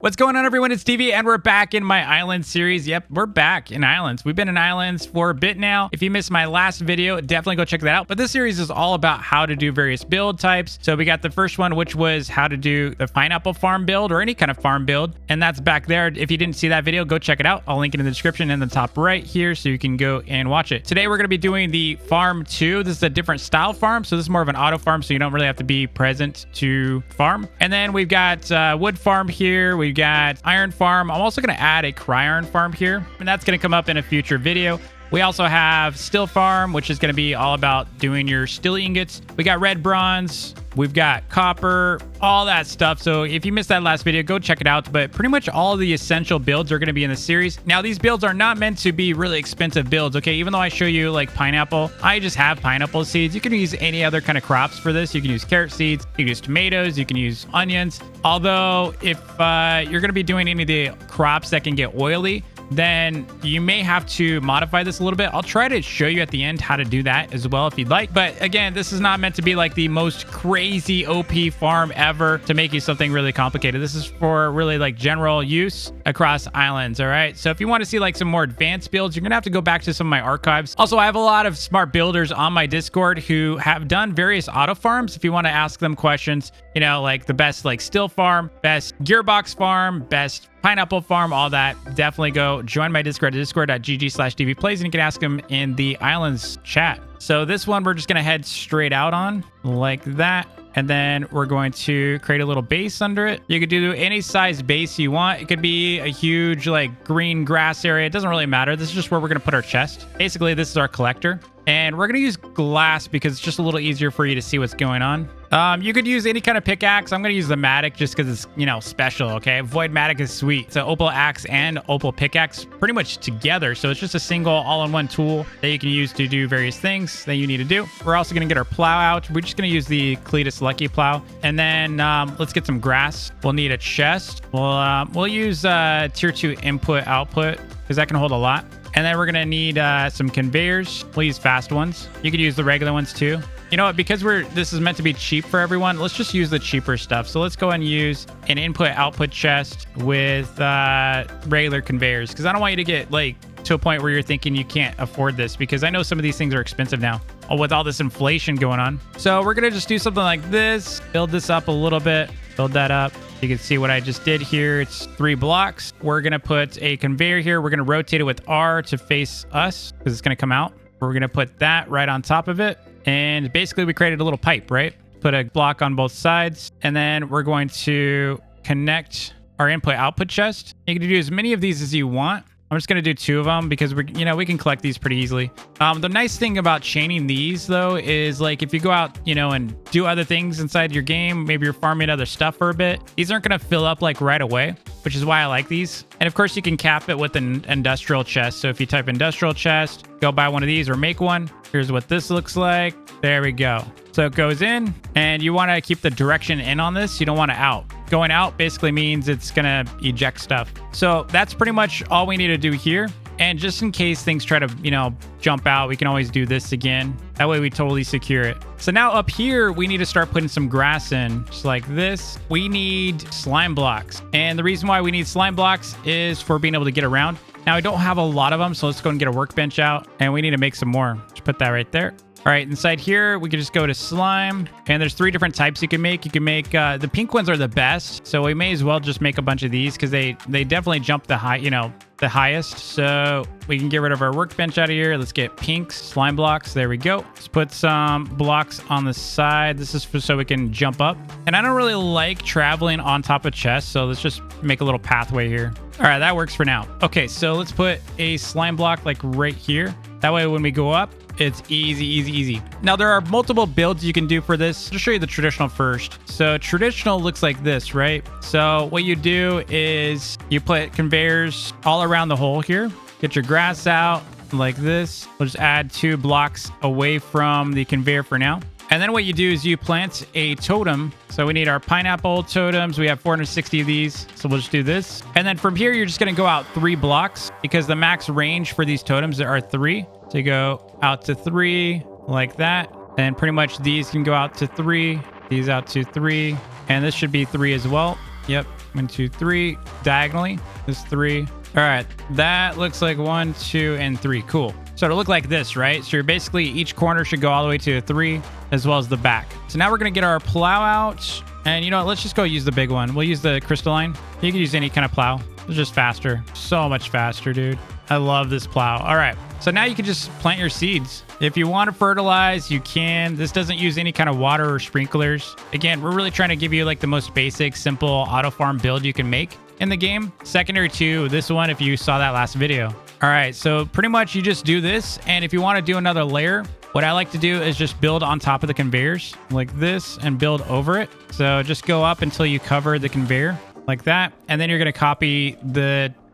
What's going on, everyone? It's Stevie, and we're back in my Island series. Yep, we're back in Islands. We've been in Islands for a bit now. If you missed my last video, definitely go check that out. But this series is all about how to do various build types. So we got the first one, which was how to do the pineapple farm build or any kind of farm build. And that's back there. If you didn't see that video, go check it out. I'll link it in the description in the top right here so you can go and watch it. Today, we're going to be doing the farm 2. This is a different style farm. So this is more of an auto farm, so you don't really have to be present to farm. And then we've got wood farm here. We've got iron farm. I'm also going to add a cryiron farm here, and that's going to come up in a future video. We also have steel farm, which is going to be all about doing your steel ingots. We got red bronze. We've got copper, all that stuff. So if you missed that last video, go check it out. But pretty much all of the essential builds are going to be in the series. Now, these builds are not meant to be really expensive builds, okay? Even though I show you like pineapple, I just have pineapple seeds. You can use any other kind of crops for this. You can use carrot seeds, you can use tomatoes, you can use onions. Although if you're going to be doing any of the crops that can get oily, then you may have to modify this a little bit. I'll try to show you at the end how to do that as well if you'd like. But again, this is not meant to be like the most crazy OP farm ever to make you something really complicated. This is for really like general use across islands, all right? So if you want to see like some more advanced builds, you're gonna have to go back to some of my archives. Also, I have a lot of smart builders on my Discord who have done various auto farms. If you want to ask them questions, you know, like the best like still farm, best gearbox farm, best pineapple farm, all that, definitely go join my Discord at discord.gg/dvplays, and you can ask them in the Islands chat. So this one, we're just going to head straight out on like that. And then we're going to create a little base under it. You could do any size base you want. It could be a huge like green grass area. It doesn't really matter. This is just where we're going to put our chest. Basically, this is our collector. And we're going to use glass because it's just a little easier for you to see what's going on. You could use any kind of pickaxe. I'm going to use the Matic just because it's, you know, special, okay? Void Matic is sweet. It's an opal axe and opal pickaxe pretty much together. So it's just a single all-in-one tool that you can use to do various things that you need to do. We're also going to get our plow out. We're just going to use the Cletus Lucky plow. And then let's get some grass. We'll need a chest. We'll use tier 2 input output because that can hold a lot. And then we're going to need some conveyors. We'll use fast ones. You could use the regular ones too. You know what? Because this is meant to be cheap for everyone, let's just use the cheaper stuff. So let's go and use an input-output chest with regular conveyors, because I don't want you to get like to a point where you're thinking you can't afford this, because I know some of these things are expensive now with all this inflation going on. So we're going to just do something like this, build this up a little bit, build that up. You can see what I just did here. It's 3 blocks. We're going to put a conveyor here. We're going to rotate it with R to face us because it's going to come out. We're going to put that right on top of it. And basically we created a little pipe, right? Put a block on both sides. And then we're going to connect our input output chest. You can do as many of these as you want. I'm just going to do 2 of them because we can collect these pretty easily. The nice thing about chaining these though is like if you go out, and do other things inside your game, maybe you're farming other stuff for a bit, these aren't going to fill up like right away, which is why I like these. And of course you can cap it with an industrial chest. So if you type industrial chest, go buy one of these or make one. Here's what this looks like. There we go. So it goes in, and you want to keep the direction in on this. You don't want to out. Going out basically means it's going to eject stuff. So that's pretty much all we need to do here. And just in case things try to, jump out, we can always do this again. That way we totally secure it. So now up here, we need to start putting some grass in, just like this. We need slime blocks. And the reason why we need slime blocks is for being able to get around. Now, I don't have a lot of them, so let's go and get a workbench out. And we need to make some more. Just put that right there. All right, inside here, we can just go to slime. And there's 3 different types you can make. You can make, the pink ones are the best. So we may as well just make a bunch of these because they definitely jump the highest. So we can get rid of our workbench out of here. Let's get pink slime blocks. There we go. Let's put some blocks on the side. This is so we can jump up. And I don't really like traveling on top of chests. So let's just make a little pathway here. All right, that works for now. Okay, so let's put a slime block like right here. That way when we go up, it's easy, easy, easy. Now, there are multiple builds you can do for this. I'll show you the traditional first. So traditional looks like this, right? So what you do is you put conveyors all around the hole here. Get your grass out like this. We'll just add 2 blocks away from the conveyor for now. And then what you do is you plant a totem. So we need our pineapple totems. We have 460 of these. So we'll just do this. And then from here, you're just going to go out 3 blocks because the max range for these totems are 3. So you go out to 3 like that. And pretty much these can go out to 3. These out to 3. And this should be 3 as well. Yep. 1, 2, 3 diagonally. This 3. All right, that looks like 1, 2, and 3. Cool. So it'll look like this, right? So you're basically each corner should go all the way to a 3 as well as the back. So now we're gonna get our plow out, and you know what? Let's just go use the big one. We'll use the crystalline. You can use any kind of plow. It's just faster. So much faster, dude. I love this plow. All right, so now you can just plant your seeds. If you want to fertilize, you can. This doesn't use any kind of water or sprinklers. Again, we're really trying to give you like the most basic, simple auto farm build you can make in the game. Secondary to this one, if you saw that last video. All right, so pretty much you just do this. And if you want to do another layer, what I like to do is just build on top of the conveyors like this and build over it. So just go up until you cover the conveyor like that. And then you're going to copy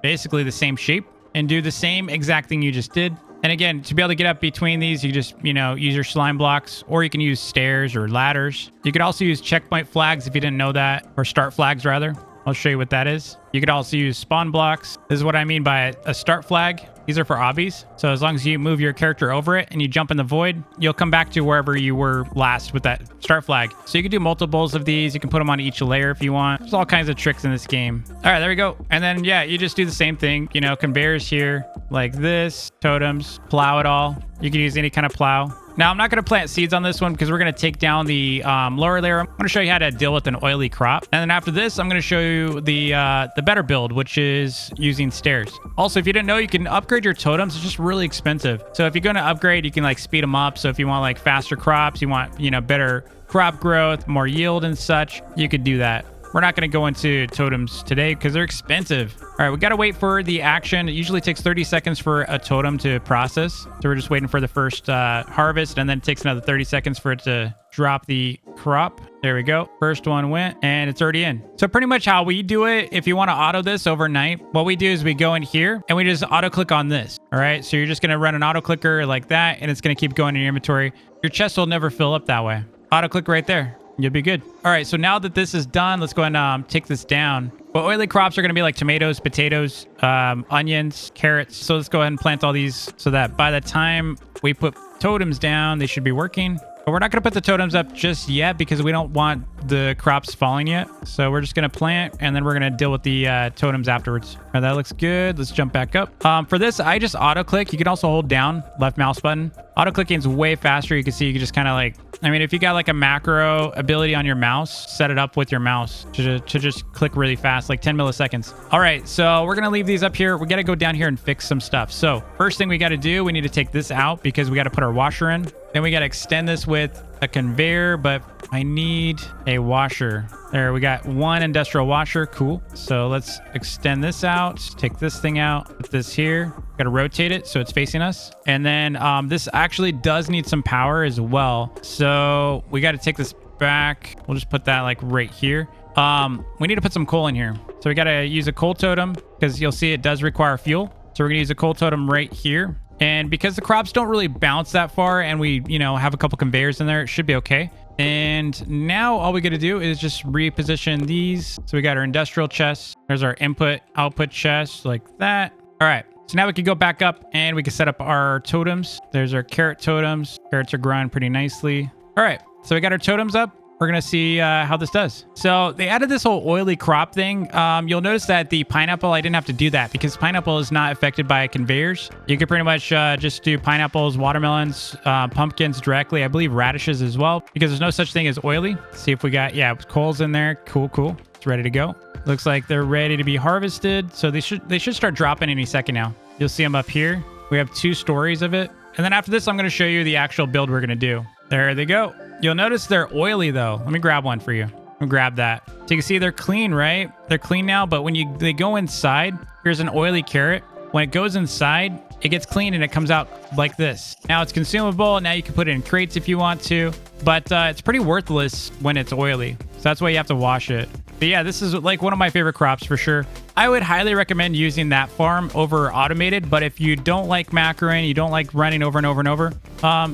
basically the same shape and do the same exact thing you just did. And again, to be able to get up between these, you just, use your slime blocks, or you can use stairs or ladders. You could also use checkpoint flags if you didn't know that, or start flags rather. I'll show you what that is. You could also use spawn blocks. This is what I mean by a start flag. These are for obbies. So as long as you move your character over it and you jump in the void, you'll come back to wherever you were last with that start flag. So you can do multiples of these. You can put them on each layer if you want. There's all kinds of tricks in this game. All right, there we go. And then, yeah, you just do the same thing. Conveyors here like this, totems, plow it all. You can use any kind of plow. Now, I'm not going to plant seeds on this one because we're going to take down the lower layer. I'm going to show you how to deal with an oily crop. And then after this, I'm going to show you the better build, which is using stairs. Also, if you didn't know, you can upgrade your totems. It's just really expensive. So if you're going to upgrade, you can like speed them up. So if you want like faster crops, you want, better crop growth, more yield and such, you could do that. We're not going to go into totems today because they're expensive. All right, we got to wait for the action. It usually takes 30 seconds for a totem to process. So we're just waiting for the first harvest, and then it takes another 30 seconds for it to drop the crop. There we go. First one went, and it's already in. So pretty much how we do it, if you want to auto this overnight, what we do is we go in here, and we just auto click on this. All right, so you're just going to run an auto clicker like that, and it's going to keep going in your inventory. Your chest will never fill up that way. Auto click right there. You'll be good. All right, so now that this is done, let's go ahead and take this down. Well, oily crops are going to be like tomatoes, potatoes, onions, carrots. So let's go ahead and plant all these so that by the time we put totems down, they should be working. But we're not going to put the totems up just yet because we don't want the crops falling yet. So we're just going to plant, and then we're going to deal with the totems afterwards. All right, that looks good. Let's jump back up. For this, I just auto click. You can also hold down left mouse button. Auto clicking is way faster. You can see you can just kind of like, if you got like a macro ability on your mouse, set it up with your mouse to just click really fast, like 10 milliseconds. All right, so we're going to leave these up here. We got to go down here and fix some stuff. So first thing we got to do, we need to take this out because we got to put our washer in. Then we got to extend this with a conveyor, but I need a washer. There, we got one industrial washer. Cool. So let's extend this out, take this thing out, put this here. Got to rotate it so it's facing us. And then this actually does need some power as well. So we got to take this back. We'll just put that like right here. We need to put some coal in here. So we got to use a coal totem because you'll see it does require fuel. So we're going to use a coal totem right here. And because the crops don't really bounce that far and we, have a couple conveyors in there, it should be okay. And now all we got to do is just reposition these. So we got our industrial chest. There's our input output chest like that. All right. So now we can go back up and we can set up our totems. There's our carrot totems. Carrots are growing pretty nicely. All right. So we got our totems up. We're going to see how this does. So they added this whole oily crop thing. You'll notice that the pineapple, I didn't have to do that because pineapple is not affected by conveyors. You can pretty much just do pineapples, watermelons, pumpkins directly. I believe radishes as well because there's no such thing as oily. See if we got, coals in there. Cool. It's ready to go. Looks like they're ready to be harvested. So they should start dropping any second now. You'll see them up here. We have 2 stories of it. And then after this, I'm going to show you the actual build we're going to do. There they go. You'll notice they're oily though. Let me grab one for you. I'll grab that. So you can see they're clean, right? They're clean now, but when they go inside, here's an oily carrot. When it goes inside, it gets clean and it comes out like this. Now it's consumable. Now you can put it in crates if you want to, but it's pretty worthless when it's oily. So that's why you have to wash it. But yeah, this is like one of my favorite crops for sure. I would highly recommend using that farm over automated, but if you don't like macroing, you don't like running over and over and over,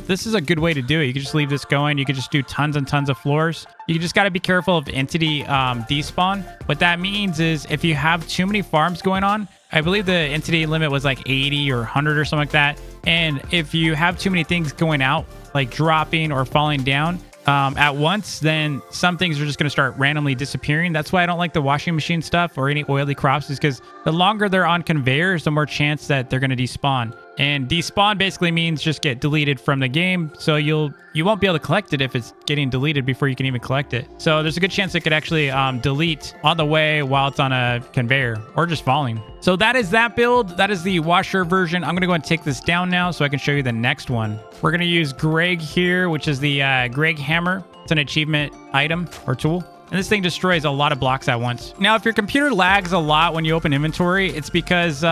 this is a good way to do it. You can just leave this going. You can just do tons and tons of floors. You just got to be careful of entity despawn. What that means is if you have too many farms going on, I believe the entity limit was like 80 or 100 or something like that. And if you have too many things going out, like dropping or falling down, at once, then some things are just going to start randomly disappearing. That's why I don't like the washing machine stuff or any oily crops, is because the longer they're on conveyors, the more chance that they're going to despawn. And despawn basically means just get deleted from the game. So you won't be able to collect it if it's getting deleted before you can even collect it. So there's a good chance it could actually delete on the way while it's on a conveyor or just falling. So that is that build. That is the washer version. I'm going to go and take this down now so I can show you the next one. We're going to use Greg here, which is the Greg hammer. It's an achievement item or tool. And this thing destroys a lot of blocks at once. Now, if your computer lags a lot when you open inventory, it's because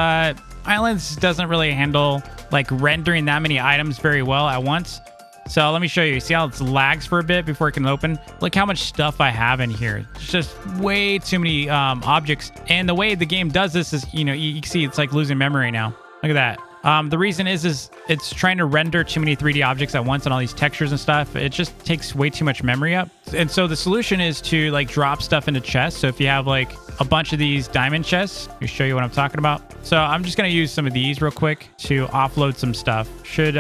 Islands doesn't really handle like rendering that many items very well at once. So let me show you. See how it lags for a bit before it can open? Look how much stuff I have in here. It's just way too many objects. And the way the game does this is, you can see it's like losing memory now. Look at that. The reason is it's trying to render too many 3D objects at once and all these textures and stuff. It just takes way too much memory up. And so the solution is to like drop stuff into chests. So if you have like a bunch of these diamond chests, let me show you what I'm talking about. So I'm just going to use some of these real quick to offload some stuff. Should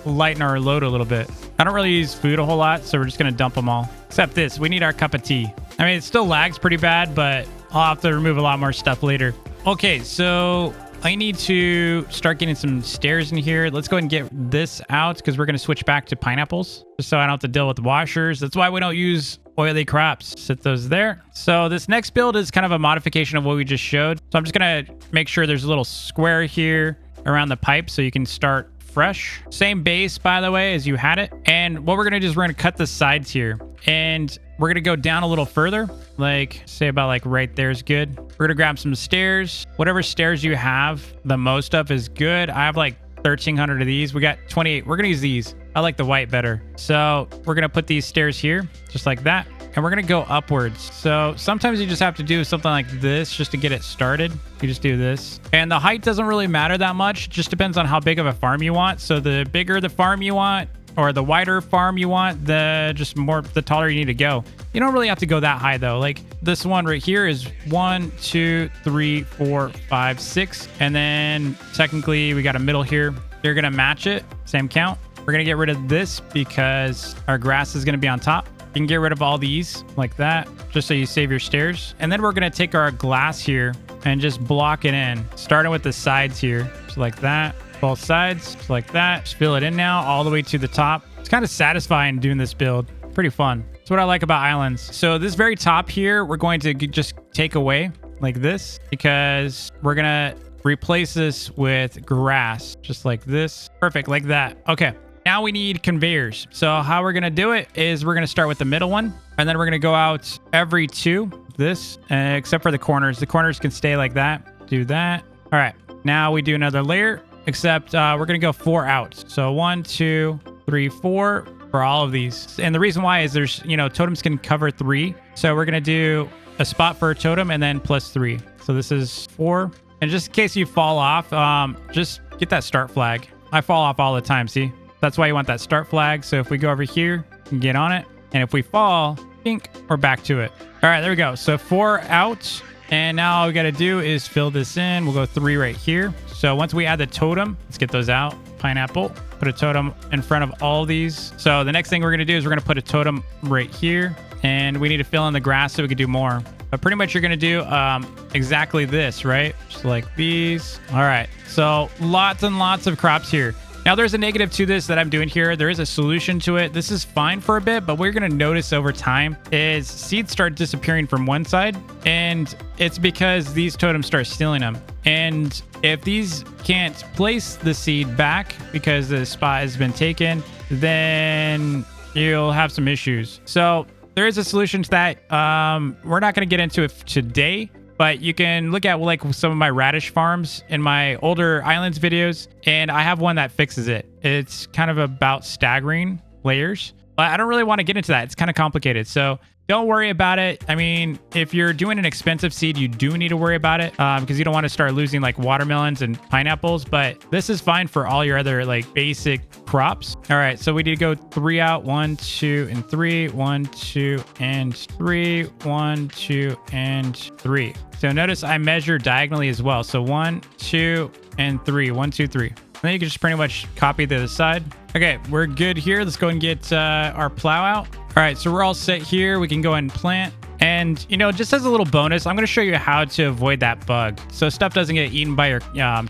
lighten our load a little bit. I don't really use food a whole lot, so we're just going to dump them all. Except this, we need our cup of tea. I mean, it still lags pretty bad, but I'll have to remove a lot more stuff later. Okay, so I need to start getting some stairs in here. Let's go ahead and get this out because we're going to switch back to pineapples just so I don't have to deal with washers. That's why we don't use oily crops. Sit those there. So this next build is kind of a modification of what we just showed. So I'm just going to make sure there's a little square here around the pipe so you can start fresh. Same base, by the way, as you had it. And what we're going to do is we're going to cut the sides here. And we're going to go down a little further, like say about like right there is good. We're going to grab some stairs. Whatever stairs you have the most of is good. I have like 1,300 of these. We got 28. We're going to use these. I like the white better. So we're going to put these stairs here, just like that. And we're going to go upwards. So sometimes you just have to do something like this just to get it started. You just do this. And the height doesn't really matter that much. It just depends on how big of a farm you want. So the bigger the farm you want, or the wider farm you want, the taller you need to go. You don't really have to go that high though. Like this one right here is 1, 2, 3, 4, 5, 6. And then technically we got a middle here. You're going to match it. Same count. We're going to get rid of this because our grass is going to be on top. You can get rid of all these like that, just so you save your stairs. And then we're going to take our glass here and just block it in, starting with the sides here, just like that. Both sides, just like that. Just fill it in now all the way to the top. It's kind of satisfying doing this build. Pretty fun. That's what I like about Islands. So this very top here, we're going to just take away like this because we're going to replace this with grass, just like this. Perfect, like that. Okay. Now we need conveyors. So how we're going to do it is we're going to start with the middle one, and then we're going to go out every 2, this, except for the corners. The corners can stay like that. Do that. All right. Now we do another layer, except we're going to go 4 out. So 1, 2, 3, 4 for all of these. And the reason why is there's, totems can cover 3. So we're going to do a spot for a totem and then +3. So this is 4. And just in case you fall off, just get that start flag. I fall off all the time, see? That's why you want that start flag. So if we go over here, you can get on it. And if we fall, pink, we're back to it. All right, there we go. So 4 out. And now all we got to do is fill this in. We'll go 3 right here. So once we add the totem, let's get those out. Pineapple, put a totem in front of all these. So the next thing we're going to do is we're going to put a totem right here. And we need to fill in the grass so we can do more. But pretty much you're going to do exactly this, right? Just like these. All right. So lots and lots of crops here. Now, there's a negative to this that I'm doing here. There is a solution to it. This is fine for a bit, but what you're going to notice over time is seeds start disappearing from one side, and it's because these totems start stealing them. And if these can't place the seed back because the spot has been taken, then you'll have some issues. So there is a solution to that. We're not going to get into it today, but you can look at like some of my radish farms in my older Islands videos, and I have one that fixes it. It's kind of about staggering layers, but I don't really want to get into that. It's kind of complicated. So don't worry about it. I mean, if you're doing an expensive seed, you do need to worry about it because you don't want to start losing like watermelons and pineapples, but this is fine for all your other like basic crops. All right, so we need to go 3 out, 1, 2, and 3, 1, 2, and 3, 1, 2, and 3. So notice I measure diagonally as well. So 1, 2, and 3, 1, 2, 3. And then you can just pretty much copy the other side. Okay, we're good here. Let's go and get our plow out. All right, so we're all set here. We can go ahead and plant. And, you know, just as a little bonus, I'm going to show you how to avoid that bug. So stuff doesn't get eaten by your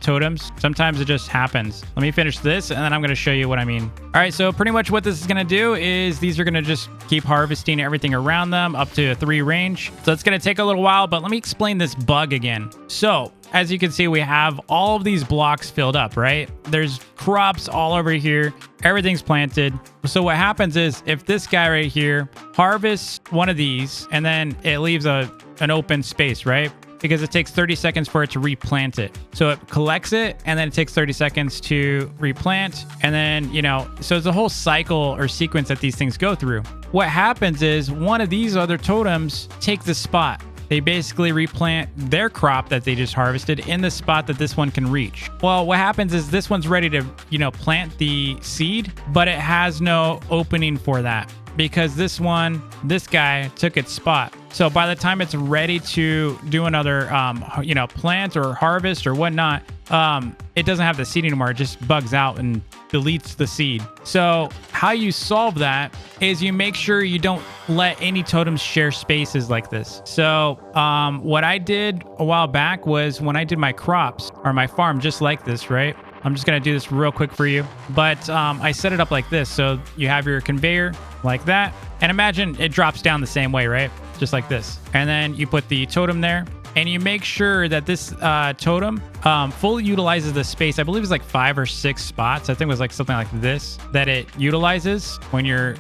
totems. Sometimes it just happens. Let me finish this, and then I'm going to show you what I mean. All right, so pretty much what this is going to do is these are going to just keep harvesting everything around them up to 3 range. So it's going to take a little while, but let me explain this bug again. So as you can see, we have all of these blocks filled up, right? There's crops all over here. Everything's planted. So what happens is if this guy right here harvests one of these and then it leaves an open space, right? Because it takes 30 seconds for it to replant it. So it collects it and then it takes 30 seconds to replant. And then, you know, so it's a whole cycle or sequence that these things go through. What happens is one of these other totems take the spot. They basically replant their crop that they just harvested in the spot that this one can reach. Well, what happens is this one's ready to, you know, plant the seed, but it has no opening for that because this guy took its spot. So by the time it's ready to do another, you know, plant or harvest or whatnot, it doesn't have the seed anymore. It just bugs out and deletes the seed. So how you solve that is you make sure you don't let any totems share spaces like this. So what I did a while back was when I did my crops or my farm just like this, right? I'm just going to do this real quick for you. But I set it up like this. So you have your conveyor like that. And imagine it drops down the same way, right? Just like this. And then you put the totem there. And you make sure that this totem fully utilizes the space. I believe it's like 5 or 6 spots. I think it was like something like this that it utilizes when you're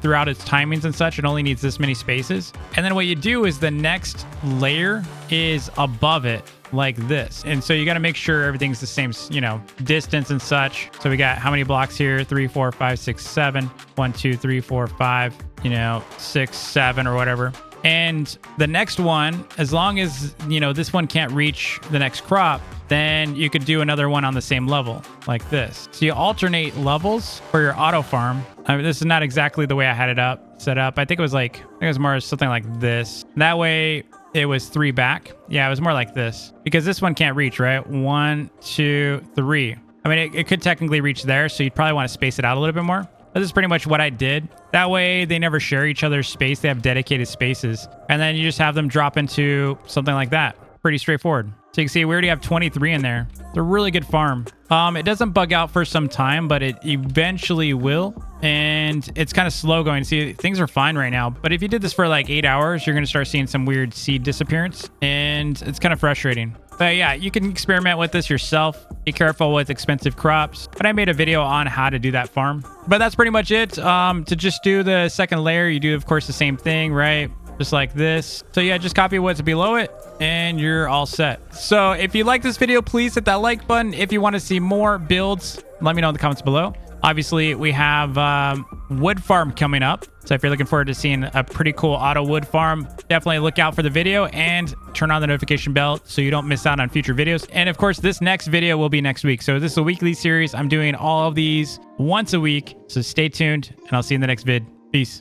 throughout its timings and such. It only needs this many spaces. And then what you do is the next layer is above it like this. And so you got to make sure everything's the same, you know, distance and such. So we got how many blocks here? 3, 4, 5, 6, 7. 1, 2, 3, 4, 5, you know, 6, 7 or whatever. And the next one, as long as, you know, this one can't reach the next crop, then you could do another one on the same level like this. So you alternate levels for your auto farm. I mean, this is not exactly the way I had it set up. I think it was more something like this. That way it was 3 back. Yeah, it was more like this because this one can't reach, right? 1, 2, 3. I mean, it could technically reach there. So you'd probably want to space it out a little bit more. This is pretty much what I did. That way they never share each other's space. They have dedicated spaces. And then you just have them drop into something like that. Pretty straightforward. So you can see we already have 23 in there. It's a really good farm. It doesn't bug out for some time, but it eventually will. And it's kind of slow going. See, things are fine right now. But if you did this for like 8 hours, you're going to start seeing some weird seed disappearance. And it's kind of frustrating. But yeah, you can experiment with this yourself. Be careful with expensive crops. But I made a video on how to do that farm. But that's pretty much it. To just do the second layer, you do, of course, the same thing, right? Just like this. So yeah, just copy what's below it and you're all set. So if you like this video, please hit that like button. If you want to see more builds, let me know in the comments below. Obviously, we have wood farm coming up. So if you're looking forward to seeing a pretty cool auto wood farm, definitely look out for the video and turn on the notification bell so you don't miss out on future videos. And of course, this next video will be next week. So this is a weekly series. I'm doing all of these once a week. So stay tuned and I'll see you in the next vid. Peace.